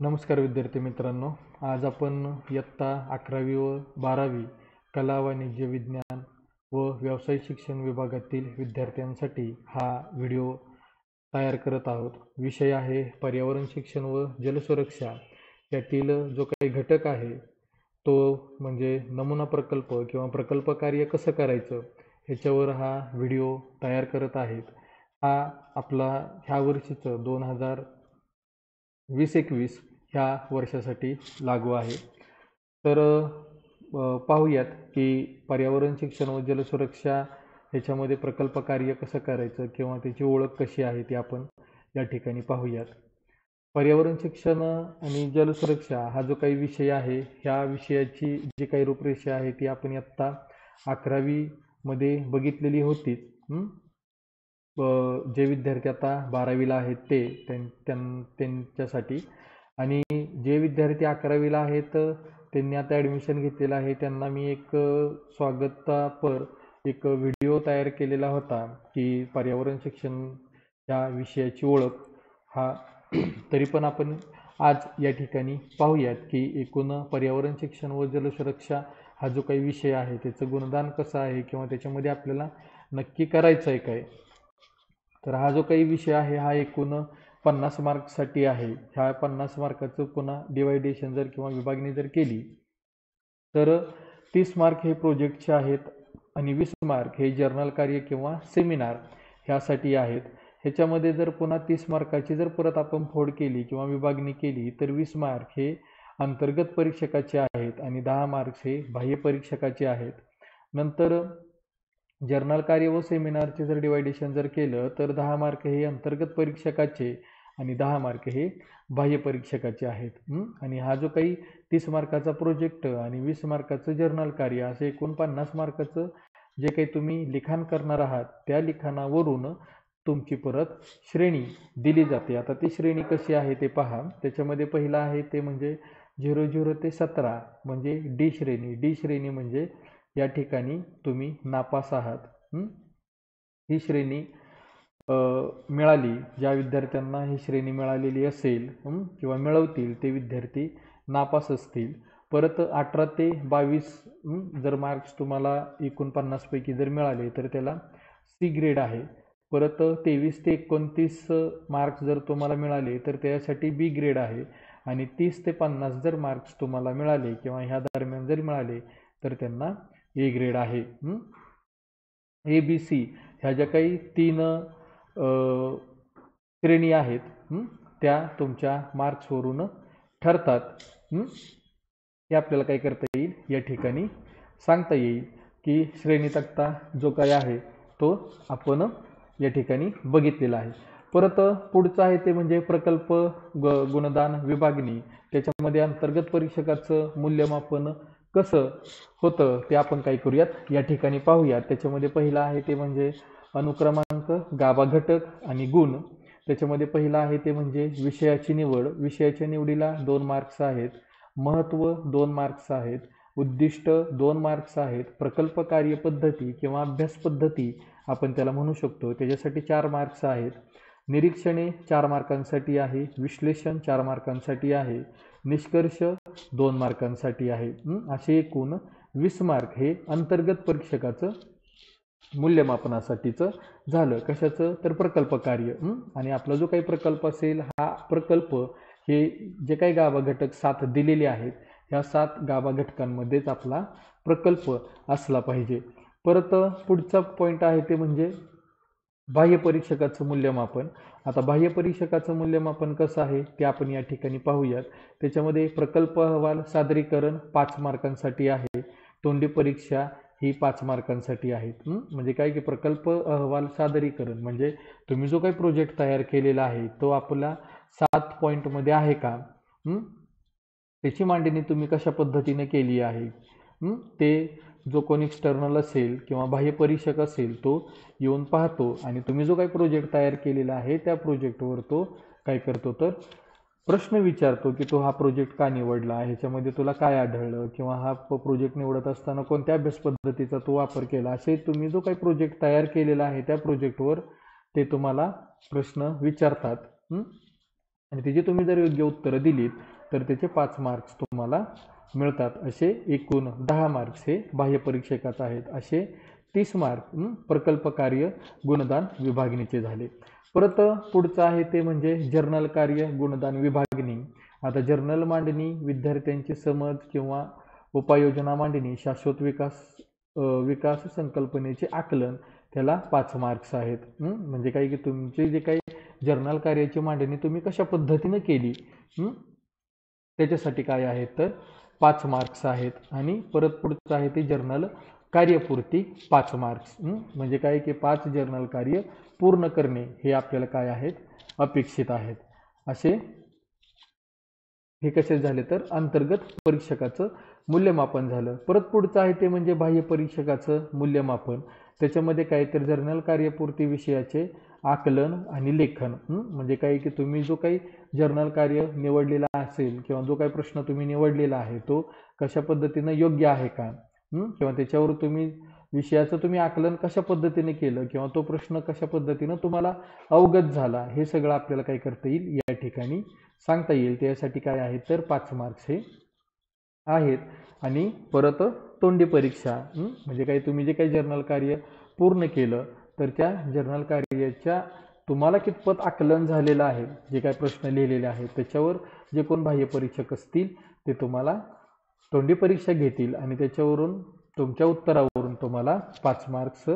नमस्कार विद्यार्थी मित्रांनो. आज आपण इयत्ता 11वी व 12वी कला वाणिज्य विज्ञान व व्यवसाय शिक्षण विभागातील विद्यार्थ्यांसाठी हा व्हिडिओ तयार करत आहोत. विषय आहे पर्यावरण शिक्षण व जलसुरक्षा. यातील जो काही घटक आहे तो म्हणजे नमुना प्रकल्प किंवा प्रकल्प कार्य कसं करायचं ह्याच्यावर हा व्हिडिओ तयार करत आहेत. हा आपला ह्या वर्षीचं 2020-21 ह्या वर्षासाठी लागू आहे. तर पाहूयात की पर्यावरण शिक्षण व जलसुरक्षा ह्याच्यामध्ये प्रकल्प कार्य कसं करायचं किंवा त्याची ओळख कशी आहे ती आपण या ठिकाणी पाहूयात. पर्यावरण शिक्षण आणि जलसुरक्षा हा जो काही विषय आहे ह्या विषयाची जी काही रूपरेषा आहे ती आपण इयत्ता 11वी मध्ये बघितलेली होती. जे विद्यार्थी आता 12वीला आहेत त्यांच्यासाठी, आणि जे विद्यार्थी 11वीला आहेत त्यांनी आता ॲडमिशन घेतलेलं आहे त्यांना मी एक स्वागतापर एक व्हिडिओ तयार केलेला होता की पर्यावरण शिक्षण या विषयाची ओळख हा. तरी पण आपण आज या ठिकाणी पाहूयात की एकूण पर्यावरण शिक्षण व जलसुरक्षा हा जो काही विषय आहे त्याचं गुणदान कसं आहे किंवा त्याच्यामध्ये आपल्याला नक्की करायचं आहे काय. तर हा जो काही विषय आहे हा एकूण 50 मार्क्ससाठी आहे. ह्या 50 मार्काचं पुन्हा डिवायडेशन जर किंवा विभागणी जर केली तर 30 मार्क हे प्रोजेक्टचे आहेत आणि 20 मार्क हे जर्नल कार्य किंवा सेमिनार ह्यासाठी आहेत. ह्याच्यामध्ये जर पुन्हा 30 मार्काची जर परत आपण फोड केली किंवा विभागणी केली तर 20 मार्क हे अंतर्गत परीक्षकाचे आहेत आणि 10 मार्क्स हे बाह्य परीक्षकाचे आहेत. नंतर जर्नल कार्य व सेमिनारचे जर डिवायडेशन जर केलं तर 10 मार्क हे अंतर्गत परीक्षकाचे आणि 10 मार्क हे बाह्य परीक्षकाचे आहेत. आणि हा जो काही 30 मार्काचा प्रोजेक्ट आणि 20 मार्काचं जर्नल कार्य असं एकूण 50 मार्काचं जे काही तुम्ही लिखाण करणार आहात त्या लिखाणावरून तुमची परत श्रेणी दिली जाते. आता ती श्रेणी कशी आहे ते पहा. त्याच्यामध्ये पहिला आहे ते म्हणजे 00 ते 17 म्हणजे डी श्रेणी. डी श्रेणी म्हणजे या ठिकाणी तुम्ही नापास आहात. ही श्रेणी मिळाली ज्या विद्यार्थ्यांना ही श्रेणी मिळालेली असेल किंवा मिळवतील ते विद्यार्थी नापास असतील. परत 18 ते 22 जर मार्क्स तुम्हाला एकूण 50 पैकी जर मिळाले तर त्याला सी ग्रेड आहे. परत 23 ते 29 मार्क्स जर तुम्हाला मिळाले तर त्यासाठी बी ग्रेड आहे. आणि 30 ते 50 जर मार्क्स तुम्हाला मिळाले किंवा ह्या दरम्यान जर मिळाले तर त्यांना ए ग्रेड आहे. ए बी सी ह्या ज्या काही 3 श्रेणी आहेत त्या तुमच्या मार्क्सवरून ठरतात. हे आपल्याला काय करता येईल या ठिकाणी सांगता येईल की श्रेणी तक्ता जो काही आहे तो आपण या ठिकाणी बघितलेला आहे. परत पुढचं आहे ते म्हणजे प्रकल्प गुणदान विभागणी. त्याच्यामध्ये अंतर्गत परीक्षकाचं मूल्यमापन कसं होतं ते आपण काय करूयात या ठिकाणी पाहूयात. त्याच्यामध्ये पहिलं आहे ते म्हणजे अनुक्रमांक, गाभा घटक आणि गुण. त्याच्यामध्ये पहिलं आहे ते म्हणजे विषयाची निवड. विषयाच्या निवडीला 2 मार्क्स आहेत. महत्त्व 2 मार्क्स आहेत. उद्दिष्ट 2 मार्क्स आहेत. प्रकल्प कार्यपद्धती किंवा अभ्यास पद्धती आपण त्याला म्हणू शकतो त्याच्यासाठी 4 मार्क्स आहेत. निरीक्षणे 4 मार्कांसाठी आहे. विश्लेषण 4 मार्कांसाठी आहे. निष्कर्ष 2 मार्कांसाठी आहे. असे एकूण 20 मार्क हे अंतर्गत परीक्षकाचं मूल्यमापनासाठीचं झालं. कशाचं तर प्रकल्प कार्य. आणि आपला जो काही प्रकल्प असेल हा प्रकल्प हे जे काही गाभा घटक 7 दिलेले आहेत ह्या 7 गाभा घटकांमध्येच आपला प्रकल्प असला पाहिजे. परत पुढचा पॉईंट आहे ते म्हणजे बाह्य परीक्षकाचं मूल्यमापन. आता बाह्य परीक्षकाचं मूल्यमापन कसं आहे ते आपण या ठिकाणी पाहूयात. त्याच्यामध्ये प्रकल्प अहवाल सादरीकरण 5 मार्कांसाठी आहे. तोंडी परीक्षा ही 5 मार्कांसाठी आहेत. म्हणजे काय की प्रकल्प अहवाल सादरीकरण म्हणजे तुम्ही जो काही प्रोजेक्ट तयार केलेला आहे तो आपला 7 पॉईंटमध्ये आहे का, त्याची मांडणी तुम्ही कशा पद्धतीने केली आहे ते जो कोणी एक्सटर्नल असेल किंवा बाह्य परीक्षक असेल तो येऊन पाहतो आणि तुम्ही जो काही प्रोजेक्ट तयार केलेला आहे त्या प्रोजेक्टवर तो काय करतो तर प्रश्न विचारतो की तो हा प्रोजेक्ट का निवडला, ह्याच्यामध्ये तुला काय आढळलं किंवा हा प्रोजेक्ट निवडत असताना कोणत्या अभ्यास पद्धतीचा तो वापर केला. असे तुम्ही जो काही प्रोजेक्ट तयार केलेला आहे त्या प्रोजेक्टवर ते तुम्हाला प्रश्न विचारतात. आणि त्याची तुम्ही जर योग्य उत्तरं दिलीत तर त्याचे 5 मार्क्स तुम्हाला मिळतात. असे एकूण 10 मार्क्स हे बाह्य परीक्षकाचे आहेत. असे 30 मार्क प्रकल्प कार्य गुणदान विभागणीचे झाले. परत पुढचं आहे ते म्हणजे जर्नल कार्य गुणदान विभागणी. आता जर्नल मांडणी, विद्यार्थ्यांची समज किंवा उपाययोजना मांडणी, शाश्वत विकास संकल्पनेचे आकलन, त्याला 5 मार्क्स आहेत. म्हणजे काही की तुमचे जे काही जर्नल कार्याची मांडणी तुम्ही कशा पद्धतीने केली त्याच्यासाठी काय आहेत तर 5 मार्क्स आहेत. आणि परत पुढचं आहे ते जर्नल कार्यपूर्ती 5 मार्क्स. म्हणजे काय की 5 जर्नल कार्य पूर्ण करणे हे आपल्याला काय आहेत अपेक्षित आहेत. असे हे कसे झाले तर अंतर्गत परीक्षकाचं मूल्यमापन झालं. परत पुढचं आहे ते म्हणजे बाह्य परीक्षकाचं मूल्यमापन. त्याच्यामध्ये काय तर जर्नल कार्यपूर्ती विषयाचे आकलन आणि लेखन. म्हणजे काय की तुम्ही जो काही जर्नल कार्य निवडलेला असेल किंवा जो काही प्रश्न तुम्ही निवडलेला आहे तो कशा पद्धतीने योग्य आहे का, किंवा त्याच्यावर विषयाचं तुम्ही आकलन कशा पद्धतीने केलं किंवा तो प्रश्न कशा पद्धतीने तुम्हाला अवगत झाला, हे सगळं आपल्याला काय करता येईल या ठिकाणी सांगता येईल. त्यासाठी काय आहे तर 5 मार्क्स हे आहेत. आणि परत तोंडी परीक्षा, म्हणजे काही तुम्ही जे काही जर्नल कार्य पूर्ण केलं तर त्या जर्नल कार्याच्या तुम्हाला कितपत आकलन झालेलं आहे, जे काही प्रश्न लिहिलेले आहेत त्याच्यावर जे कोण बाह्य परीक्षक असतील ते तुम्हाला तोंडी परीक्षा घेतील आणि त्याच्यावरून तुमच्या उत्तरावरून तुम्हाला 5 मार्क्स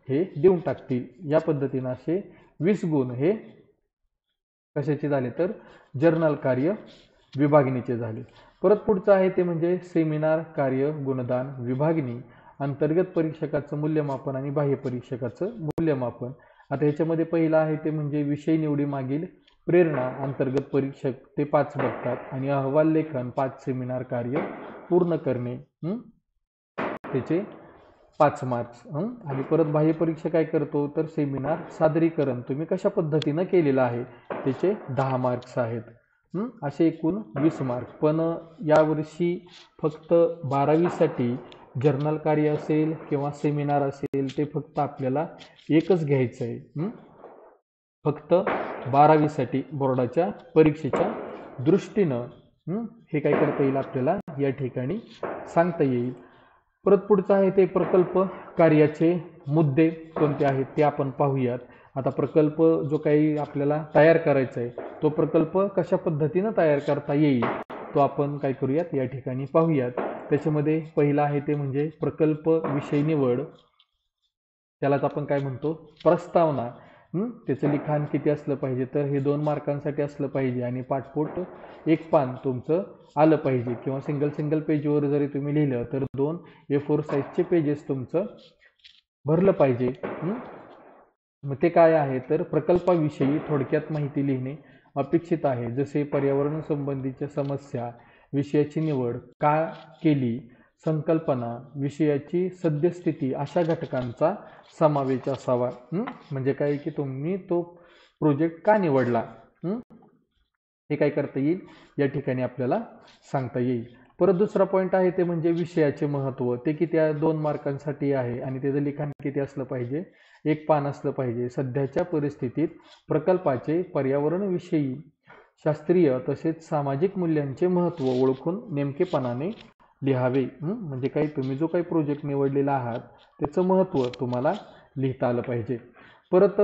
हे देऊन टाकतील. या पद्धतीने असे 20 गुण हे कशाचे झाले तर जर्नल कार्य विभागणीचे झाले. परत पुढचं आहे ते म्हणजे सेमिनार कार्य गुणदान विभागणी, अंतर्गत परीक्षकाचं मूल्यमापन आणि बाह्य परीक्षकाचं मूल्यमापन. आता ह्याच्यामध्ये पहिलं आहे ते म्हणजे विषय निवडी मागील प्रेरणा, अंतर्गत परीक्षक ते 5 बघतात आणि अहवाल लेखन 5 सेमिनार कार्य पूर्ण करणे त्याचे 5 मार्क्स. आणि परत बाह्य परीक्षा काय करतो तर सेमिनार सादरीकरण तुम्ही कशा पद्धतीनं केलेलं आहे त्याचे 10 मार्क्स आहेत. असे एकूण 20 मार्क. पण यावर्षी फक्त 12वीसाठी जर्नल कार्य असेल किंवा सेमिनार असेल ते फक्त आपल्याला एकच घ्यायचं आहे. फक्त 12वीसाठी बोर्डाच्या परीक्षेच्या दृष्टीनं हे काय करता येईल आपल्याला या ठिकाणी सांगता येईल. परत पुढचं आहे ते प्रकल्प कार्याचे मुद्दे कोणते आहेत ते आपण पाहूयात. आता प्रकल्प जो काही आपल्याला तयार करायचा आहे तो प्रकल्प कशा पद्धतीनं तयार करता येईल तो आपण काय करूयात या ठिकाणी पाहूयात. त्याच्यामध्ये पहिला आहे ते म्हणजे प्रकल्प विषय निवड, त्यालाच आपण काय म्हणतो प्रस्तावना. त्याचं लिखाण किती असलं पाहिजे तर हे 2 मार्कांसाठी असलं पाहिजे आणि पाठपोट 1 पान तुमचं आलं पाहिजे किंवा सिंगल पेजवर जरी तुम्ही लिहिलं तर 2 A4 साईजचे पेजेस तुमचं भरलं पाहिजे. मग ते काय आहे तर प्रकल्पाविषयी थोडक्यात माहिती लिहिणे अपेक्षित आहे, जसे पर्यावरण संबंधीच्या समस्या, विषयाची निवड का केली, संकल्पना, विषयाची सद्यस्थिती अशा घटकांचा समावेश असावा. म्हणजे काय की तुम्ही तो प्रोजेक्ट का निवडला हे काय करता येईल या ठिकाणी आपल्याला सांगता येईल. परत दुसरा पॉईंट आहे ते म्हणजे विषयाचे महत्त्व, ते किती 2 मार्कांसाठी आहे आणि त्याचं लिखाण किती असलं पाहिजे 1 पान असलं पाहिजे. सध्याच्या परिस्थितीत प्रकल्पाचे पर्यावरणविषयी शास्त्रीय तसेच सामाजिक मूल्यांचे महत्त्व ओळखून नेमकेपणाने लिहावे. म्हणजे काही तुम्ही जो काही प्रोजेक्ट निवडलेला आहात त्याचं महत्त्व तुम्हाला लिहिता आलं पाहिजे. परत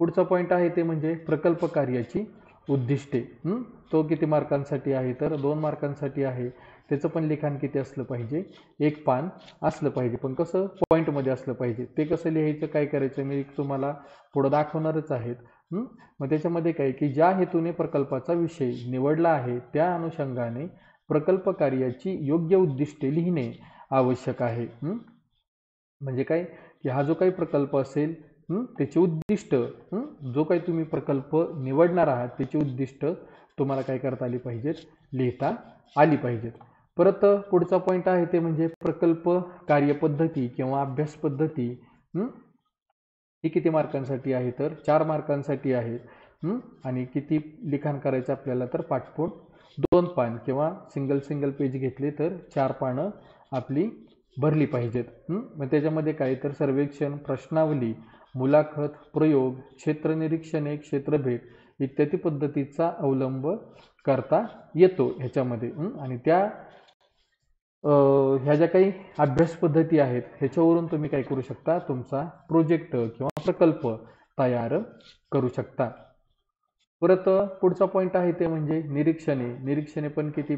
पुढचा पॉईंट आहे ते म्हणजे प्रकल्प कार्याची उद्दिष्टे. तो किती मार्कांसाठी आहे तर 2 मार्कांसाठी आहे. त्याचं पण लिखाण किती असलं पाहिजे 1 पान असलं पाहिजे, पण कसं पॉईंटमध्ये असलं पाहिजे. ते कसं लिहायचं काय करायचं मी तुम्हाला पुढं दाखवणारच आहेत. मग त्याच्यामध्ये काय की ज्या हेतूने प्रकल्पाचा विषय निवडला आहे त्या अनुषंगाने प्रकल्प कार्याची योग्य उद्दिष्टे लिहिणे आवश्यक आहे. म्हणजे काय की हा जो काही प्रकल्प असेल त्याची उद्दिष्ट, जो काही तुम्ही प्रकल्प निवडणार आहात त्याची उद्दिष्ट तुम्हाला काय करता आली पाहिजेत लिहिता आली पाहिजेत. परत पुढचा पॉईंट आहे ते म्हणजे प्रकल्प कार्यपद्धती किंवा अभ्यास पद्धती. ही किती मार्कांसाठी आहे तर 4 मार्कांसाठी आहे. आणि किती लिखाण करायचं आपल्याला तर पाठपोट 2 पान किंवा सिंगल पेज घेतले तर 4 पानं आपली भरली पाहिजेत. मग त्याच्यामध्ये काय तर सर्वेक्षण, प्रश्नावली, मुलाखत, प्रयोग, क्षेत्र निरीक्षणे, क्षेत्रभेट इत्यादी पद्धतीचा अवलंब करता येतो ह्याच्यामध्ये. आणि त्या ह्या ज्या काही अभ्यास पद्धती आहेत ह्याच्यावरून तुम्ही काय करू शकता, तुमचा प्रोजेक्ट किंवा प्रकल्प तयार करू शकता. परत पुढचा पॉईंट आहे ते म्हणजे निरीक्षणे. निरीक्षणे पण किती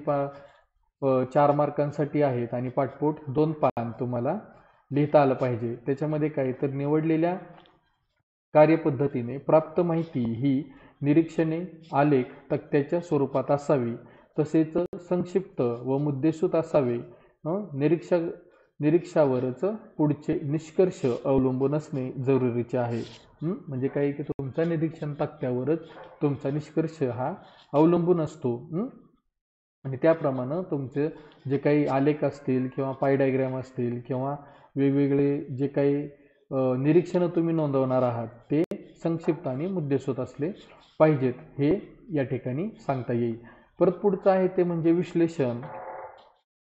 4 मार्कांसाठी आहेत आणि पाठपोट 2 पान तुम्हाला लिहिता आलं पाहिजे. त्याच्यामध्ये काय तर निवडलेल्या कार्यपद्धतीने प्राप्त माहिती ही निरीक्षणे आलेख तक्त्याच्या स्वरूपात असावी, तसेच संक्षिप्त व मुद्देसूद असावे. निरीक्षावरच पुढचे निष्कर्ष अवलंबून असणे जरुरीचे आहे. म्हणजे काय की तुमच्या निरीक्षण तक्त्यावरच तुमचा निष्कर्ष हा अवलंबून असतो. आणि त्याप्रमाणे तुमचे जे काही आलेख असतील किंवा पाय डायग्राम असतील किंवा वेगवेगळे जे काही निरीक्षणं तुम्ही नोंदवणार आहात ते संक्षिप्त आणि मुद्देसूद असले पाहिजेत, हे या ठिकाणी सांगता येईल. परत पुढचं आहे ते म्हणजे विश्लेषण.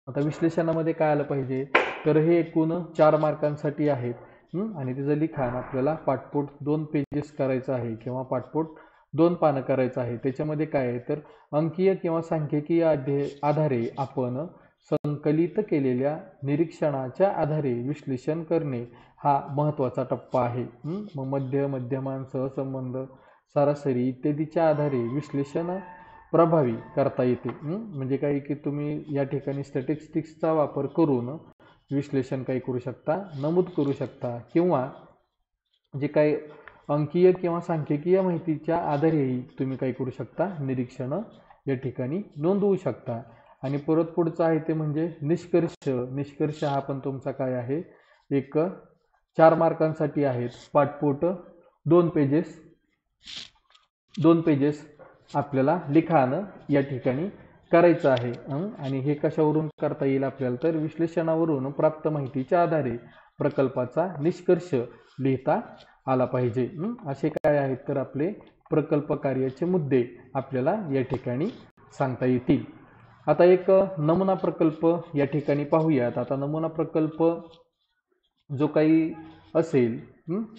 आता विश्लेषणामध्ये काय आलं पाहिजे तर हे एकूण 4 मार्कांसाठी आहेत. आणि त्याचं लिखाण आपल्याला पाठपोट 2 पेजेस करायचं आहे किंवा पाठपोट 2 पानं करायचं आहे. त्याच्यामध्ये काय आहे तर अंकीय किंवा सांख्यिकीय आधारे आपण संकलित केलेल्या निरीक्षणाच्या आधारे विश्लेषण करणे हा महत्त्वाचा टप्पा आहे. मग मध्य, मध्यमान, सहसंबंध, सरासरी इत्यादीच्या आधारे विश्लेषण प्रभावी करता येते. म्हणजे काय की तुम्ही या ठिकाणी स्टॅटिस्टिक्सचा वापर करून विश्लेषण काय करू शकता, नमूद करू शकता, किंवा जे काही अंकीय किंवा सांख्यिकीय माहितीच्या आधारेही तुम्ही काय करू शकता, निरीक्षण या ठिकाणी नोंदवू शकता. आणि परत पुढचं आहे ते म्हणजे निष्कर्ष. निष्कर्ष हा पण तुमचा काय आहे, एक 4 मार्कांसाठी आहेत. पाठपोट 2 पेजेस आपल्याला लिखाण या ठिकाणी करायचं आहे. आणि हे कशावरून करता येईल आपल्याला तर विश्लेषणावरून प्राप्त माहितीच्या आधारे प्रकल्पाचा निष्कर्ष लिहिता आला पाहिजे. असे काय आहेत तर आपले प्रकल्प कार्याचे मुद्दे आपल्याला या ठिकाणी सांगता येतील. आता एक नमुना प्रकल्प या ठिकाणी पाहूयात. आता नमुना प्रकल्प जो काही असेल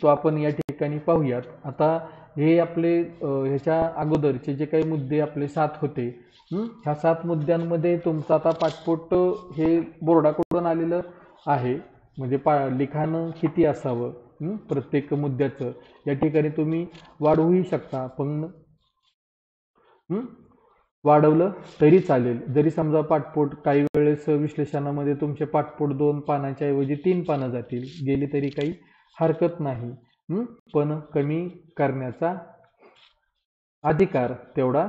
तो आपण या ठिकाणी पाहूयात. आता हे आपले ह्याच्या अगोदरचे जे काही मुद्दे आपले 7 होते, ह्या 7 मुद्द्यांमध्ये तुमचं आता पाठपोट हे बोर्डाकडून आलेलं आहे. म्हणजे लिखाण किती असावं प्रत्येक मुद्द्याचं या ठिकाणी तुम्ही वाढवूही शकता, पण वाढवलं तरी चालेल. जरी समजा पाठपोट काही वेळेस विश्लेषणामध्ये तुमचे पाठपोट 2 पानाच्या ऐवजी 3 पानं जातील, गेली तरी काही हरकत नाही. पण कमी करण्याचा अधिकार तेवढा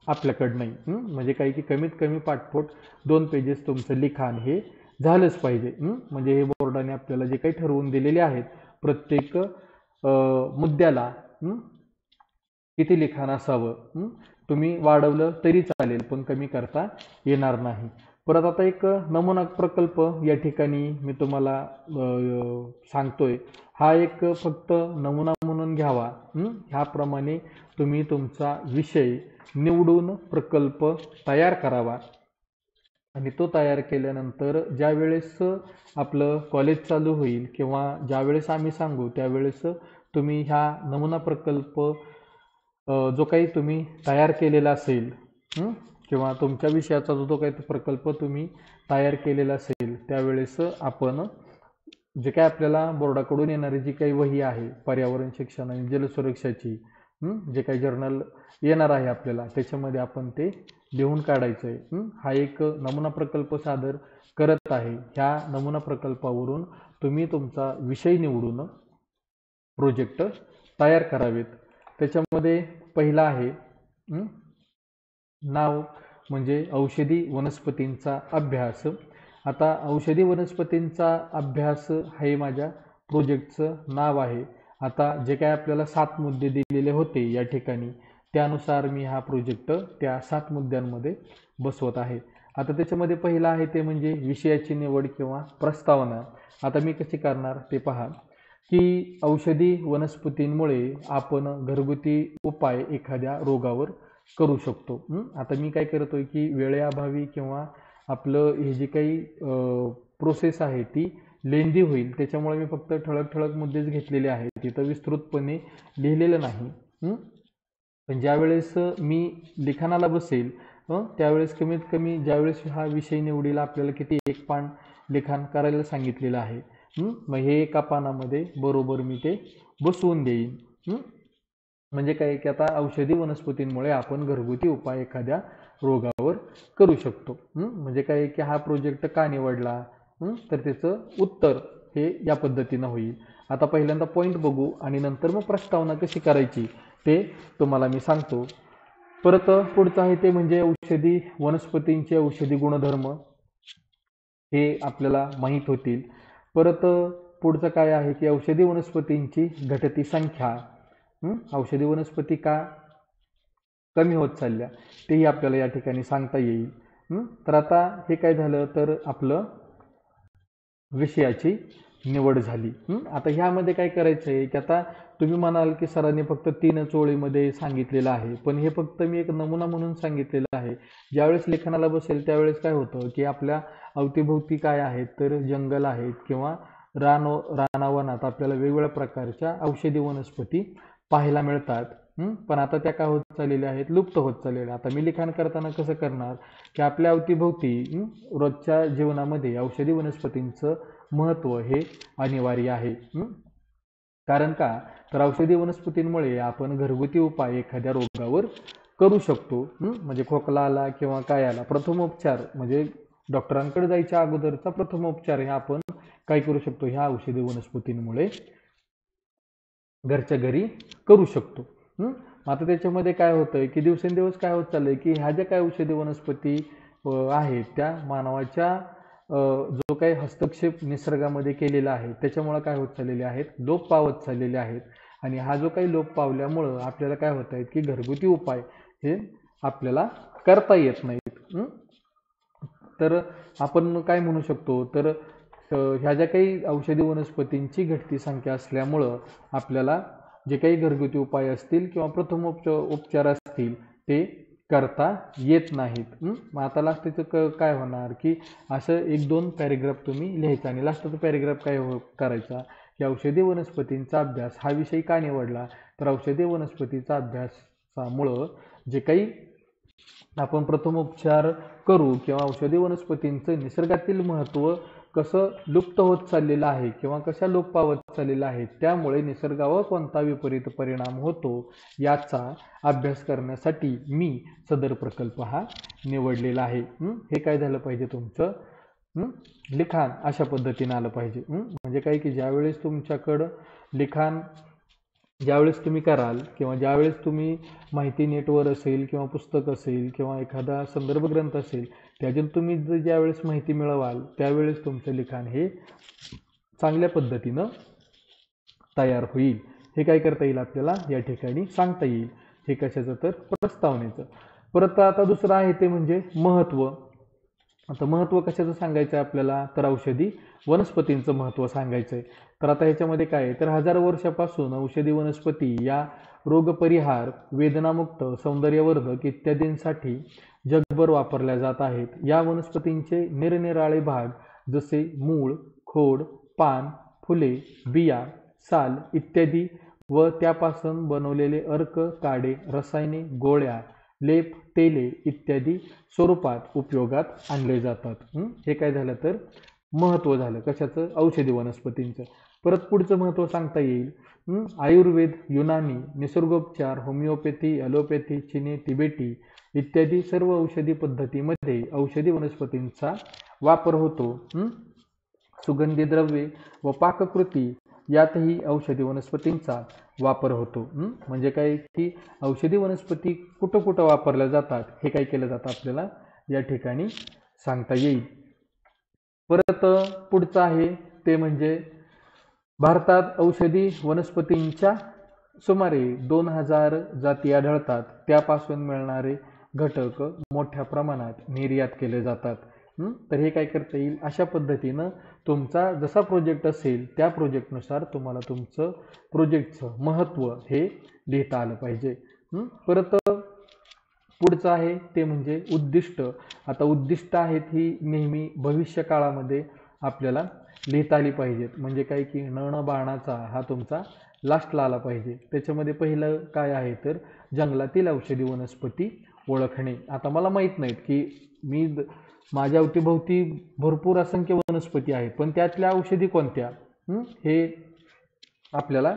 आपल्याकडं नाही. म्हणजे काही की कमीत कमी पाठपोट 2 पेजेस तुमचं लिखाण हे झालंच पाहिजे. म्हणजे हे बोर्डाने आपल्याला जे काही ठरवून दिलेले आहेत प्रत्येक मुद्द्याला किती लिखाण असावं, तुम्ही वाढवलं तरी चालेल पण कमी करता येणार नाही. परत आता एक नमुना प्रकल्प या ठिकाणी मी तुम्हाला सांगतोय, हा एक फक्त नमुना म्हणून घ्यावा. ह्याप्रमाणे तुम्ही तुमचा विषय निवडून प्रकल्प तयार करावा. आणि तो तयार केल्यानंतर ज्या वेळेस आपलं कॉलेज चालू होईल किंवा ज्या वेळेस आम्ही सांगू त्यावेळेस तुम्ही ह्या नमुना प्रकल्प जो काही तुम्ही तयार केलेला असेल किंवा तुमच्या विषयाचा जो काही प्रकल्प तुम्ही तयार केलेला असेल त्यावेळेस आपण जे काही आपल्याला बोर्डाकडून येणारी जी काही वही आहे पर्यावरण शिक्षण आणि जलसुरक्षाची, जे काही जर्नल येणार आहे आपल्याला त्याच्यामध्ये आपण ते लिहून काढायचं आहे. हा एक नमुना प्रकल्प सादर करत आहे. ह्या नमुना प्रकल्पावरून तुम्ही तुमचा विषय निवडून प्रोजेक्ट तयार करावेत. त्याच्यामध्ये पहिला आहे नाव म्हणजे औषधी वनस्पतींचा अभ्यास. आता औषधी वनस्पतींचा अभ्यास हे माझ्या प्रोजेक्टचं नाव आहे. आता जे काय आपल्याला 7 मुद्दे दिलेले होते या ठिकाणी त्यानुसार मी हा प्रोजेक्ट त्या 7 मुद्द्यांमध्ये बसवत आहे. आता त्याच्यामध्ये पहिला आहे ते म्हणजे विषयाची निवड किंवा प्रस्तावना. आता मी कशी करणार ते पहा, की औषधी वनस्पतींमुळे आपण घरगुती उपाय एखाद्या रोगावर करू शकतो. आता मी काय करतोय की वेळेअभावी किंवा आपलं हे जे काही प्रोसेस आहे ती लेंदी होईल त्याच्यामुळे मी फक्त ठळक ठळक मुद्देच घेतलेले आहेत, तिथं विस्तृतपणे लिहिलेलं नाही. पण ज्यावेळेस मी लिखाणाला बसेल त्यावेळेस कमीत कमी ज्यावेळेस हा विषय निवडीला आपल्याला किती एक पान लिखाण करायला सांगितलेलं आहे, मग हे एका पानामध्ये बरोबर मी ते बसवून देईन. म्हणजे काय की आता औषधी वनस्पतींमुळे आपण घरगुती उपाय एखाद्या रोगावर करू शकतो. म्हणजे काय की हा प्रोजेक्ट का निवडला, तर त्याचं उत्तर हे या पद्धतीनं होईल. आता पहिल्यांदा पॉईंट बघू आणि नंतर मग प्रस्तावना कशी करायची ते तुम्हाला मी सांगतो. परत पुढचं आहे ते म्हणजे औषधी वनस्पतींचे औषधी गुणधर्म हे आपल्याला माहीत होतील. परत पुढचं काय आहे की औषधी वनस्पतींची घटती संख्या, औषधी वनस्पती का कमी होत चालल्या तेही आपल्याला या ठिकाणी सांगता येईल. तर आता हे काय झालं तर आपलं विषयाची निवड झाली. आता ह्यामध्ये काय करायचं आहे की आता तुम्ही म्हणाल की सरांनी फक्त 3 ओळीमध्ये सांगितलेलं आहे, पण हे फक्त मी एक नमुना म्हणून सांगितलेलं आहे. ज्यावेळेस लेखनाला बसेल त्यावेळेस काय होतं की आपल्या अवतीभोवती काय आहेत तर जंगल आहेत किंवा रानावनात आपल्याला वेगवेगळ्या प्रकारच्या औषधी वनस्पती पाहायला मिळतात. पण आता त्या काय होत चाललेल्या आहेत, लुप्त होत चाललेल्या. आता मी लिखाण करताना कसं करणार की आपल्या अवतीभोवती रोजच्या जीवनामध्ये औषधी वनस्पतींचं महत्त्व हे अनिवार्य आहे. कारण का तर औषधी वनस्पतींमुळे आपण घरगुती उपाय एखाद्या रोगावर करू शकतो. म्हणजे खोकला आला किंवा काय आला, प्रथमोपचार म्हणजे डॉक्टरांकडे जायच्या अगोदरचा प्रथमोपचार हे आपण काय करू शकतो, ह्या औषधी वनस्पतींमुळे घरच्या घरी करू शकतो. आता त्याच्यामध्ये काय होतंय की दिवसेंदिवस काय होत चाललंय की ह्या ज्या काय औषधी वनस्पती आहेत त्या मानवाच्या जो काही हस्तक्षेप निसर्गामध्ये केलेला आहे त्याच्यामुळे काय होत चाललेले आहेत, लोप पावत चाललेले आहेत. आणि हा जो काही लोप पावल्यामुळं आपल्याला काय होत आहेत की घरगुती उपाय हे आपल्याला करता येत नाहीत. तर आपण काय म्हणू शकतो तर ह्या ज्या काही औषधी वनस्पतींची घटती संख्या असल्यामुळं आपल्याला जे काही घरगुती उपाय असतील किंवा उपचार असतील ते करता येत नाहीत. मग आता लास्टचं काय होणार की असं 1-2 पॅरेग्राफ तुम्ही लिहायचा आणि लास्टचा पॅरेग्राफ काय करायचा की औषधी वनस्पतींचा अभ्यास हा विषय का निवडला, तर औषधी वनस्पतीचा अभ्यासामुळं जे काही आपण प्रथमोपचार करू किंवा औषधी वनस्पतींचं निसर्गातील महत्त्व कसं लुप्त होत चाललेलं आहे किंवा कशा लोप पावत चाललेलं आहे, त्यामुळे निसर्गावर कोणता विपरीत परिणाम होतो याचा अभ्यास करण्यासाठी मी सदर प्रकल्प हा निवडलेला आहे. हे काय झालं पाहिजे तुमचं लिखाण अशा पद्धतीने आलं पाहिजे. म्हणजे काय की ज्यावेळेस तुमच्याकडं लिखाण ज्यावेळेस तुम्ही कराल किंवा ज्यावेळेस तुम्ही माहिती नेटवर असेल किंवा पुस्तक असेल किंवा एखादा संदर्भ ग्रंथ असेल त्यातून तुम्ही ज्यावेळेस माहिती मिळवाल त्यावेळेस तुमचं लिखाण हे चांगल्या पद्धतीनं तयार होईल. हे काय करता येईल आपल्याला या ठिकाणी सांगता येईल. हे कशाचं तर प्रस्तावनेचं. परत आता दुसरं आहे ते म्हणजे महत्त्व. आता महत्त्व कशाचं सांगायचं आहे आपल्याला, तर औषधी वनस्पतींचं महत्त्व सांगायचं आहे. तर आता ह्याच्यामध्ये काय आहे तर हजारो वर्षापासून औषधी वनस्पती या रोगपरिहार, वेदनामुक्त, सौंदर्यवर्धक इत्यादींसाठी जगभर वापरल्या जात आहेत. या वनस्पतींचे निरनिराळे भाग जसे मूळ, खोड, पान, फुले, बिया, साल इत्यादी व त्यापासून बनवलेले अर्क, काडे, रसायने, गोळ्या, लेप, तेले इत्यादी स्वरूपात उपयोगात आणले जातात. हे काय झालं तर महत्त्व झालं कशाचं, औषधी वनस्पतींचं. परत पुढचं महत्त्व सांगता येईल आयुर्वेद, युनानी, निसर्गोपचार, होमिओपॅथी, ॲलोपॅथी, चिनी, तिबेटी इत्यादी सर्व औषधी पद्धतीमध्ये औषधी वनस्पतींचा वापर होतो. सुगंधी द्रव्ये व पाककृती यातही औषधी वनस्पतींचा वापर होतो. म्हणजे काय की औषधी वनस्पती कुठं कुठं वापरल्या जातात हे काय केलं जातं आपल्याला या ठिकाणी सांगता येईल. परत पुढचं आहे ते म्हणजे भारतात औषधी वनस्पतींच्या सुमारे 2000 जाती आढळतात. त्यापासून मिळणारे घटक मोठ्या प्रमाणात निर्यात केले जातात. तर हे काय करता येईल अशा पद्धतीनं तुमचा जसा प्रोजेक्ट असेल त्या प्रोजेक्टनुसार तुम्हाला तुमचं प्रोजेक्टचं महत्त्व हे लिहिता आलं पाहिजे. परत पुढचं आहे ते म्हणजे उद्दिष्ट. आता उद्दिष्ट आहेत ही नेहमी भविष्य काळामध्ये आपल्याला लिहिता आली पाहिजेत. म्हणजे काय की नळ बाणाचा हा तुमचा लास्टला आला पाहिजे. त्याच्यामध्ये पहिलं काय आहे तर जंगलातील औषधी वनस्पती ओळखणे. आता मला माहीत नाहीत की माझ्या अवतीभोवती भरपूर असंख्य वनस्पती आहेत, पण त्यातल्या औषधी कोणत्या हे आपल्याला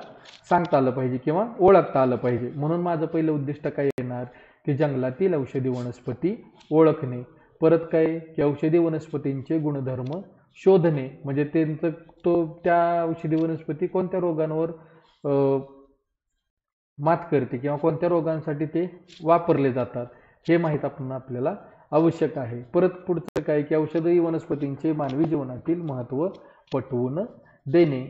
सांगता आलं पाहिजे किंवा ओळखता आलं पाहिजे. म्हणून माझं पहिलं उद्दिष्ट काय येणार की जंगलातील औषधी वनस्पती ओळखणे. परत काय की औषधी वनस्पतींचे गुणधर्म शोधणे, म्हणजे त्या औषधी वनस्पती कोणत्या रोगांवर मात करते किंवा कोणत्या रोगांसाठी ते वापरले जातात हे माहीत आपल्याला आवश्यक आहे. परत पुढचं काय की औषधी वनस्पतींचे मानवी जीवनातील महत्त्व पटवून देणे.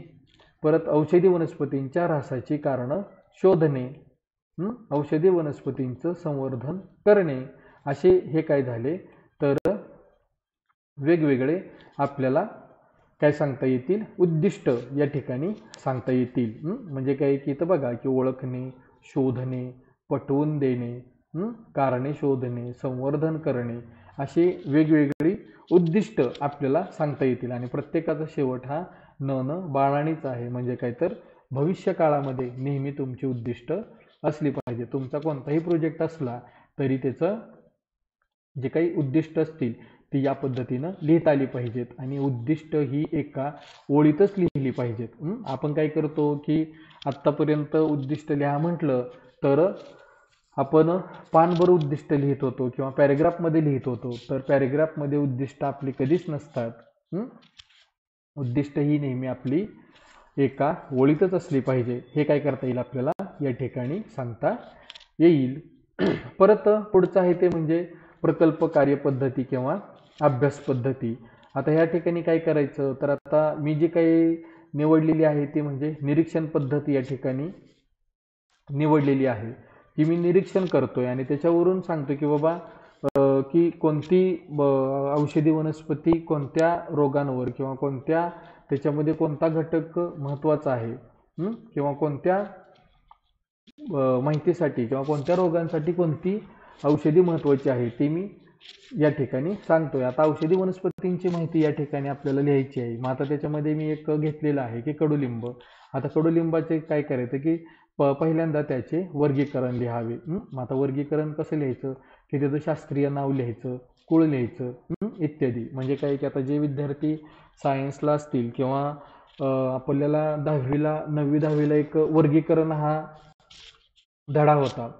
परत औषधी वनस्पतींच्या ऱ्हासाची कारणं शोधणे, औषधी वनस्पतींचं संवर्धन करणे, असे हे काय झाले तर वेगवेगळे आपल्याला काय सांगता येतील उद्दिष्ट या ठिकाणी सांगता येतील. म्हणजे काय की इथं बघा की ओळखणे, शोधणे, पटवून देणे, कारणे शोधणे, संवर्धन करणे, अशी वेगवेगळी उद्दिष्ट आपल्याला सांगता येतील. आणि प्रत्येकाचा शेवट हा न बाळाणीच आहे. म्हणजे काय तर भविष्य काळामध्ये नेहमी तुमची उद्दिष्ट असली पाहिजे. तुमचा कोणताही प्रोजेक्ट असला तरी त्याचं जे काही उद्दिष्ट असतील ती या पद्धतीनं लिहिता आली पाहिजेत आणि उद्दिष्ट ही एका ओळीतच लिहिली पाहिजेत. आपण काय करतो की आत्तापर्यंत उद्दिष्ट लिहा म्हटलं तर आपण पानभर उद्दिष्ट लिहित होतो किंवा पॅरेग्राफमध्ये लिहित होतो, तर पॅरेग्राफमध्ये उद्दिष्ट आपली कधीच नसतात. उद्दिष्ट ही नेहमी आपली एका ओळीतच असली पाहिजे. हे काय करता येईल आपल्याला या ठिकाणी सांगता येईल. परत पुढचं आहे ते म्हणजे प्रकल्प कार्यपद्धती किंवा अभ्यास पद्धती. आता ह्या ठिकाणी काय करायचं तर आता मी जी काही निवडलेली आहे ती म्हणजे निरीक्षण पद्धती या ठिकाणी निवडलेली आहे, की मी निरीक्षण करतोय आणि त्याच्यावरून सांगतो की बाबा की कोणती औषधी वनस्पती कोणत्या रोगांवर किंवा कोणत्या त्याच्यामध्ये कोणता घटक महत्त्वाचा आहे किंवा कोणत्या माहितीसाठी किंवा कोणत्या रोगांसाठी कोणती औषधी महत्त्वाची आहे ते मी या ठिकाणी सांगतोय. आता औषधी वनस्पतींची माहिती या ठिकाणी आपल्याला लिहायची आहे. मग आता त्याच्यामध्ये मी एक घेतलेलं आहे की कडुलिंब. आता कडुलिंबाचे काय करायचं की पहिल्यांदा त्याचे वर्गीकरण लिहावे. मग आता वर्गीकरण कसं लिहायचं की त्याचं शास्त्रीय नाव लिहायचं, कुळ लिहायचं इत्यादी. म्हणजे काय की आता जे विद्यार्थी सायन्सला असतील किंवा आपल्याला 9वी-10वीला एक वर्गीकरण हा धडा होता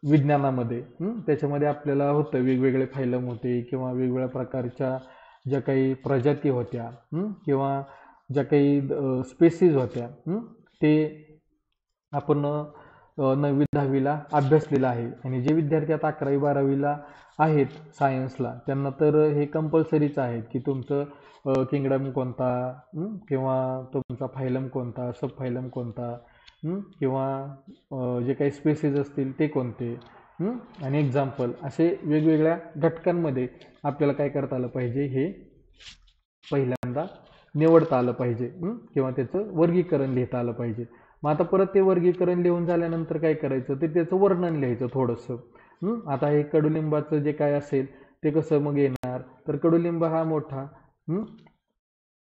विज्ञानामध्ये. त्याच्यामध्ये आपल्याला होतं वेगवेगळे फायलम होते किंवा वेगवेगळ्या प्रकारच्या ज्या काही प्रजाती होत्या किंवा ज्या काही स्पेसीज होत्या ते आपण 9वी-10वीला अभ्यासलेला आहे. आणि जे विद्यार्थी आता 11वी-12वीला आहेत सायन्सला त्यांना तर हे कंपल्सरीच आहे की तुमचं किंगडम कोणता किंवा तुमचा फायलम कोणता, सब फायलम कोणता किंवा जे काही स्पेसीज असतील ते कोणते आणि एक्झाम्पल असे वेगवेगळ्या घटकांमध्ये आपल्याला काय करता आलं पाहिजे हे पहिल्यांदा निवडता आलं पाहिजे किंवा त्याचं वर्गीकरण लिहिता आलं पाहिजे. मग आता परत ते वर्गीकरण लिहून झाल्यानंतर काय करायचं ते त्याचं वर्णन लिहायचं थोडंसं. आता हे कडुलिंबाचं जे काय असेल ते कसं मग येणार तर कडुलिंब हा मोठा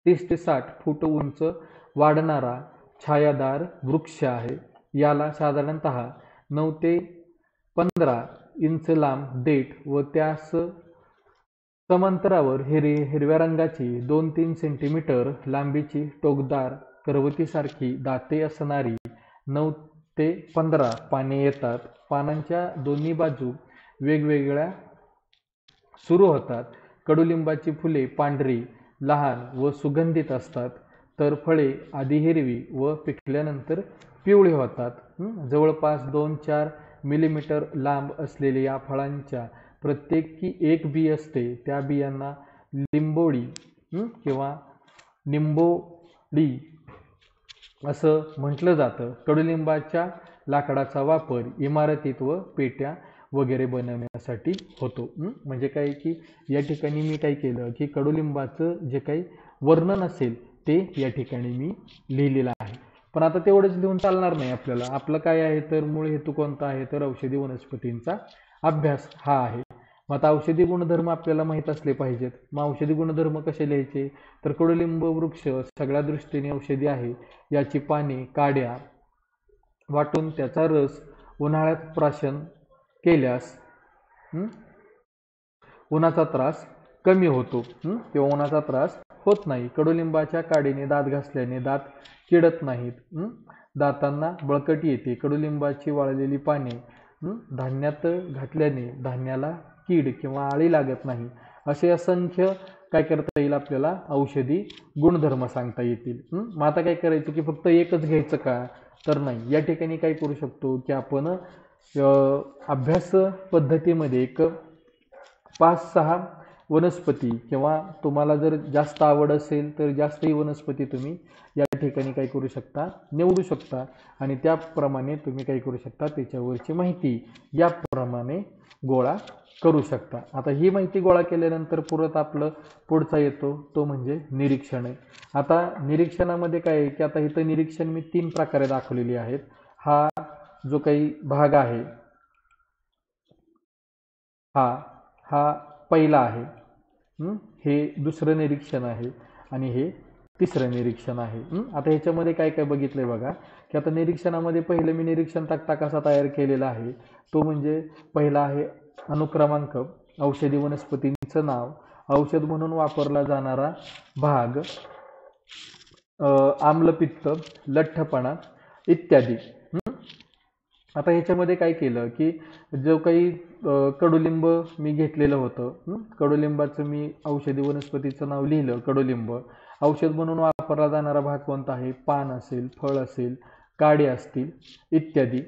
30 ते 60 फूट उंच वाढणारा छायादार वृक्ष आहे. याला साधारणतः 9 ते 15 इंच लांब देठ व त्यास समांतरावर हिरव्या रंगाची 2-3 सेंटीमीटर लांबीची टोकदार करवतीसारखी दाते असणारी 9 ते 15 पाने येतात. पानांच्या दोन्ही बाजू वेगवेगळ्या सुरू होतात. कडुलिंबाची फुले पांढरी, लहान व सुगंधित असतात, तर फळे आधी हिरवी व पिकल्यानंतर पिवळी होतात. जवळपास 2-4 मिलीमीटर लांब असलेल्या या फळांच्या प्रत्येकी एक बी असते. त्या बियांना लिंबोळी किंवा निंबोळी असं म्हटलं जातं. कडुलिंबाच्या लाकडाचा वापर इमारतीत व पेट्या वगैरे बनवण्यासाठी होतो. म्हणजे काय की या ठिकाणी मी काय केलं की कडुलिंबाचं जे काही वर्णन असेल ते या ठिकाणी मी लिहिलेलं आहे. पण आता तेवढंच लिहून चालणार नाही आपल्याला. आपलं काय आहे तर मूळ हेतू कोणता आहे तर औषधी वनस्पतींचा अभ्यास हा आहे. मग आता औषधी गुणधर्म आपल्याला माहीत असले पाहिजेत. मग औषधी गुणधर्म कसे लिहायचे, तर कडुलिंब वृक्ष सगळ्या दृष्टीने औषधी आहे. याची पाने काड्या वाटून त्याचा रस उन्हाळ्यात प्राशन केल्यास उन्हाचा त्रास कमी होतो किंवा उन्हाचा त्रास होत नाही. कडुलिंबाच्या काडीने दात घासल्याने दात किडत नाहीत. दातांना बळकटी येते. कडुलिंबाची वाळलेली पाने धान्यात घातल्याने धान्याला कीड किंवा आळी लागत नाही. असे असंख्य काय करता येईल आपल्याला औषधी गुणधर्म सांगता येतील. मग आता काय करायचं की फक्त एकच घ्यायचं का, तर नाही. या ठिकाणी काय करू शकतो की आपण अभ्यास पद्धतीमध्ये एक 5-6 वनस्पती किंवा तुम्हाला जर जास्त आवड असेल तर जास्तही वनस्पती तुम्ही या ठिकाणी काय करू शकता, निवडू शकता आणि त्याप्रमाणे तुम्ही काय करू शकता, त्याच्यावरची माहिती याप्रमाणे गोळा करू शकता. आता ही माहिती गोळा केल्यानंतर परत आपलं पुढचा येतो तो म्हणजे निरीक्षण आहे. आता निरीक्षणामध्ये काय आहे की आता इथं निरीक्षण मी 3 प्रकारे दाखवलेली आहेत. हा जो काही भाग आहे हा पहिला आहे, हे दुसरं निरीक्षण आहे आणि हे तिसरं निरीक्षण आहे. आता ह्याच्यामध्ये काय काय बघितलंय बघा की आता निरीक्षणामध्ये पहिलं मी निरीक्षण तक्ता कसा तयार केलेला आहे, तो म्हणजे पहिला आहे अनुक्रमांक, औषधी वनस्पतींचं नाव, औषध म्हणून वापरला जाणारा भाग, आम्लपित्त, लठ्ठपणा इत्यादी. आता ह्याच्यामध्ये काय केलं की जो काही कडुलिंब मी घेतलेलं होतं, कडुलिंबाचं मी औषधी वनस्पतीचं नाव लिहिलं. कडुलिंब औषध म्हणून वापरला जाणारा भाग कोणता आहे, पान असेल, फळ असेल, काडे असतील इत्यादी.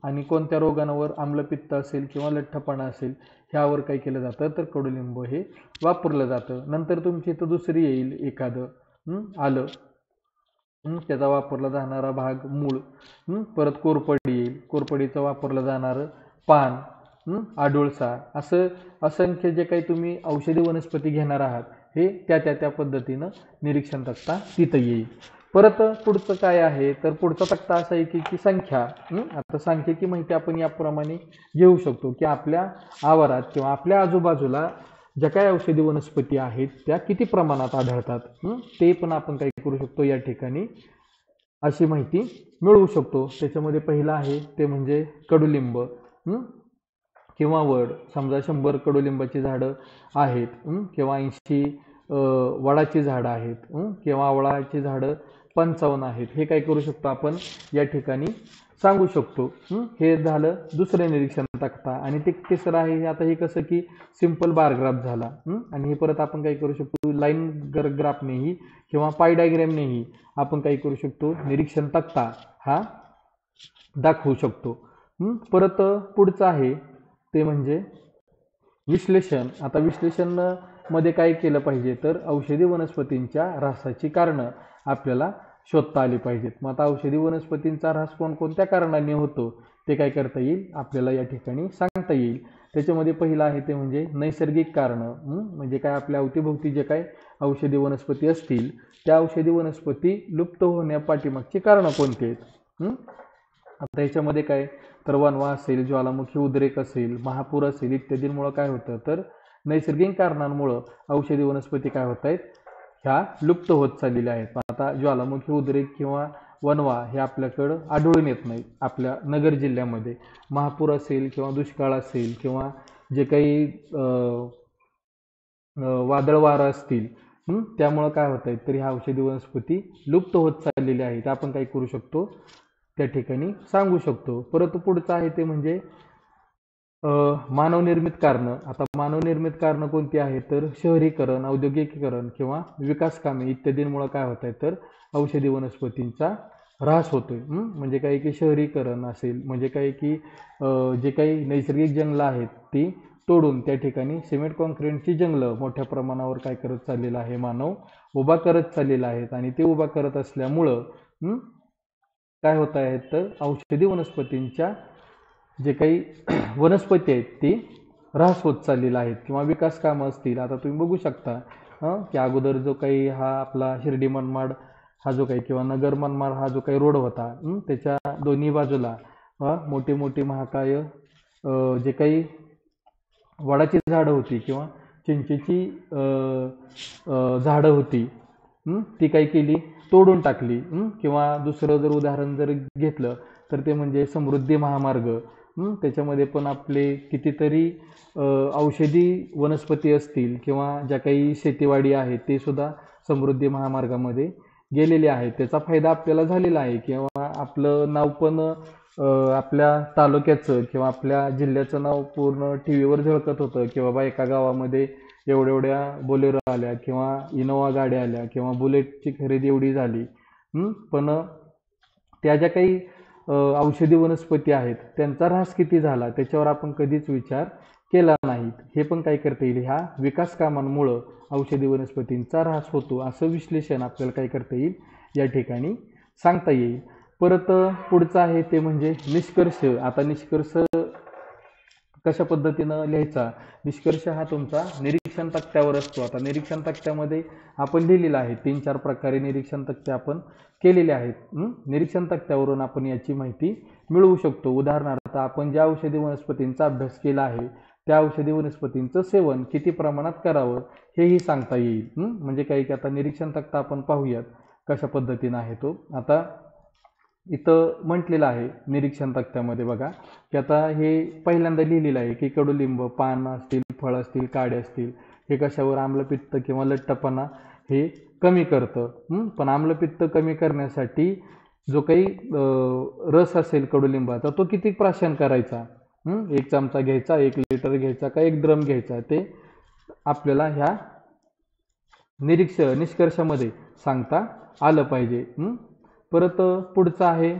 आणि कोणत्या रोगांवर आम्लपित्त असेल किंवा लठ्ठपणा असेल ह्यावर काय केलं जातं, तर कडुलिंब हे वापरलं जातं. नंतर तुमची इथं दुसरी येईल एखादं आलं, त्याचा वापरला जाणारा भाग मूळ, परत कोरपडी येईल, कोरपडीचं वापरलं जाणारं पान, आडुळसा, असं असंख्य जे काही तुम्ही औषधी वनस्पती घेणार आहात हे त्या पद्धतीनं निरीक्षण तक्ता तिथं येईल. परत पुढचं काय आहे, तर पुढचा तक्ता असा आहे की संख्या. आता सांख्यिकी माहिती आपण याप्रमाणे घेऊ शकतो की आपल्या आवारात किंवा आपल्या आजूबाजूला ज्या काही औषधी वनस्पती आहेत त्या किती प्रमाणात आढळतात, ते पण आपण काय करू शकतो, या ठिकाणी अशी माहिती मिळवू शकतो. त्याच्यामध्ये पहिला आहे ते म्हणजे कडुलिंब किंवा वड. समजा 100 कडुलिंबाची झाडं आहेत किंवा 80 वडाची झाडं आहेत किंवा आवळाची झाडं 55 आहेत, हे काय करू शकतो आपण या ठिकाणी सांगू शकतो. हे झालं दुसरं निरीक्षण तक्ता. आणि ते तिसरं आहे, आता हे कसं की सिंपल बार ग्राफ झाला आणि हे परत आपण काय करू शकतो, लाईन ग्राफनेही किंवा पाय डायग्रामनेही आपण काय करू शकतो, निरीक्षण तक्ता हा दाखवू शकतो. परत पुढचं आहे ते म्हणजे विश्लेषण. आता विश्लेषण मध्ये काय केलं पाहिजे, तर औषधी वनस्पतींच्या ऱ्हासाची कारणं आपल्याला शोधता आली पाहिजेत. मग आता औषधी वनस्पतींचा ऱ्हास कोणकोणत्या कारणाने होतो ते काय करता येईल, आपल्याला या ठिकाणी सांगता येईल. त्याच्यामध्ये पहिलं आहे ते म्हणजे नैसर्गिक कारणं. म्हणजे काय, आपल्या अवतीभोवती जे काय औषधी वनस्पती असतील त्या औषधी वनस्पती लुप्त होण्यापाठीमागची कारणं कोणती आहेत. आता याच्यामध्ये काय, तर वणवा असेल, ज्वालामुखी उद्रेक असेल, महापूर असेल इत्यादींमुळं काय होतं, तर नैसर्गिक कारणांमुळं औषधी वनस्पती काय होत आहेत, ह्या लुप्त होत चाललेल्या आहेत. आता ज्वालामुखी उद्रेक किंवा वणवा हे आपल्याकडं आढळून येत नाही आपल्या नगर जिल्ह्यामध्ये. महापूर असेल किंवा दुष्काळ असेल किंवा जे काही वादळ वारं असतील त्यामुळं काय होत आहेत, तर ह्या औषधी वनस्पती लुप्त होत चाललेल्या आहेत. आपण काय करू शकतो, त्या ठिकाणी सांगू शकतो. परंतु पुढचं आहे ते म्हणजे मानवनिर्मित कारणं. आता मानवनिर्मित कारणं कोणती आहेत, तर शहरीकरण, औद्योगिकीकरण किंवा विकास कामे इत्यादींमुळे काय होत आहे, तर औषधी वनस्पतींचा ऱ्हास होतोय. म्हणजे काय की शहरीकरण असेल, म्हणजे काय की जे काही नैसर्गिक जंगलं आहेत ती तोडून त्या ठिकाणी सिमेंट कॉन्क्रीटची जंगलं मोठ्या प्रमाणावर काय करत चाललेलं आहे, मानव उभा करत चाललेला आहेत. आणि ते उभा करत असल्यामुळं काय होत आहे, तर औषधी वनस्पतींच्या जे काही वनस्पती आहेत ती ऱ्हास होत चाललेला आहेत किंवा विकास कामं असतील. आता तुम्ही बघू शकता की अगोदर जो काही हा आपला शिर्डी मनमाड हा जो काही किंवा नगर मनमाड हा जो काही रोड होता, त्याच्या दोन्ही बाजूला मोठी मोठी महाकाय जे काही वडाची झाडं होती किंवा चिंचेची झाडं होती, ती काय केली, तोडून टाकली. किंवा दुसरं जर उदाहरण जर घेतलं तर ते म्हणजे समृद्धी महामार्ग. त्याच्यामध्ये पण आपले कितीतरी औषधी वनस्पती असतील किंवा ज्या काही शेतीवाडी आहेत ते सुद्धा समृद्धी महामार्गामध्ये गेलेले आहेत. त्याचा फायदा आपल्याला झालेला आहे किंवा आपलं नाव पण आपल्या तालुक्याचं किंवा आपल्या जिल्ह्याचं नाव पूर्ण टी व्हीवर झळकत होतं की बाबा एका गावामध्ये एवढ्या बोलेरो आल्या किंवा इनोवा गाड्या आल्या किंवा बुलेटची खरेदी एवढी झाली. पण त्या ज्या काही औषधी वनस्पती आहेत त्यांचा ऱ्हास किती झाला त्याच्यावर आपण कधीच विचार केला नाहीत. हे पण काय करता येईल, ह्या विकास कामांमुळं औषधी वनस्पतींचा ऱ्हास होतो असं विश्लेषण आपल्याला काय करता येईल या ठिकाणी सांगता येईल. परत पुढचं आहे ते म्हणजे निष्कर्ष. आता निष्कर्ष कशा पद्धतीनं लिहायचा, निष्कर्ष हा तुमचा निरीक्षण तक्त्यावर असतो. आता निरीक्षण तक्त्यामध्ये आपण लिहिलेला आहे 3-4 प्रकारे निरीक्षण तक्ते आपण केलेले आहेत. निरीक्षण तक्त्यावरून आपण याची माहिती मिळवू शकतो. उदाहरणार्थ आपण ज्या औषधी वनस्पतींचा अभ्यास केला आहे त्या औषधी वनस्पतींचं सेवन किती प्रमाणात करावं हेही सांगता येईल. म्हणजे काही की आता निरीक्षण तक्ता आपण पाहूयात कशा पद्धतीनं आहे तो. आता इथं म्हटलेलं आहे निरीक्षण तक्त्यामध्ये बघा की आता हे पहिल्यांदा लिहिलेलं आहे की कडुलिंब पान असतील, फळ असतील, काड्या असतील हे कशावर, आम्लपित्त किंवा लठ्ठपणा हे कमी करतं. पण आम्लपित्त कमी करण्यासाठी जो काही रस असेल कडुलिंबाचा तो किती प्राशन करायचा, 1 चमचा घ्यायचा, 1 लिटर घ्यायचा का 1 ड्रम घ्यायचा, ते आपल्याला ह्या निष्कर्षामध्ये सांगता आलं पाहिजे. परत पुढचं आहे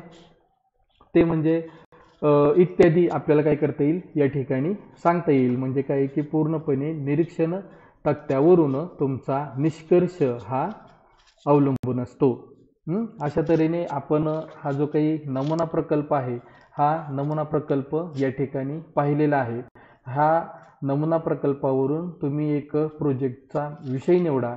ते म्हणजे इत्यादी आपल्याला काय करता येईल या ठिकाणी सांगता येईल. म्हणजे काय की पूर्णपणे निरीक्षण तक्त्यावरून तुमचा निष्कर्ष हा अवलंबून असतो. अशा तऱ्हेने आपण हा जो काही नमुना प्रकल्प आहे हा नमुना प्रकल्प या ठिकाणी पाहिलेला आहे. हा नमुना प्रकल्पावरून तुम्ही एक प्रोजेक्टचा विषय निवडा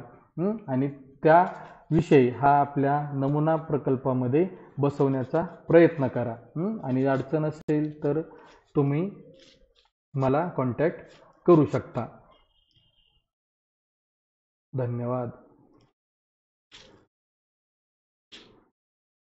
आणि त्या विषय हा आपल्या नमुना प्रकल्पामध्ये बसवण्याचा प्रयत्न करा. आणि अडचण असेल तर तुम्ही मला कॉन्टॅक्ट करू शकता. धन्यवाद.